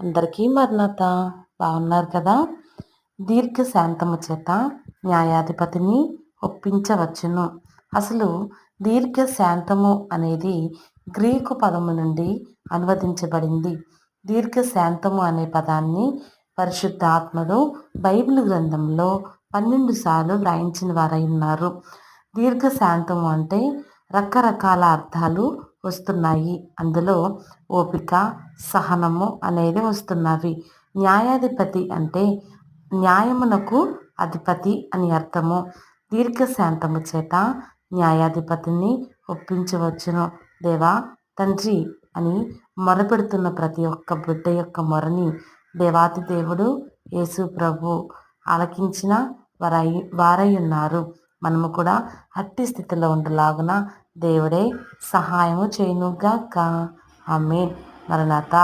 అందరికీ మరణత. బాగున్నారు కదా? దీర్ఘశాంతము చేత న్యాయాధిపతిని ఒప్పించవచ్చును. అసలు దీర్ఘశాంతము అనేది గ్రీకు పదము నుండి అనువదించబడింది. దీర్ఘశాంతము అనే పదాన్ని పరిశుద్ధాత్మడు బైబిల్ గ్రంథంలో 12 సార్లు వ్రాయించిన వారై ఉన్నారు. దీర్ఘశాంతము అంటే రకరకాల అర్థాలు వస్తున్నాయి. అందులో ఓపిక, సహనము అనేది వస్తున్నవి. న్యాయాధిపతి అంటే న్యాయమునకు అధిపతి అని అర్థము. దీర్ఘశాంతము చేత న్యాయాధిపతిని ఒప్పించవచ్చును. దేవా, తండ్రి అని మొరపెడుతున్న ప్రతి ఒక్క బిడ్డ యొక్క మొరని దేవాతి దేవుడు యేసు ప్రభు ఆలకించిన వారై ఉన్నారు. మనము కూడా అట్టి స్థితిలో ఉండలాగున దేవుడే సహాయము చేయునుగాక. ఆమేన్. మరణాత.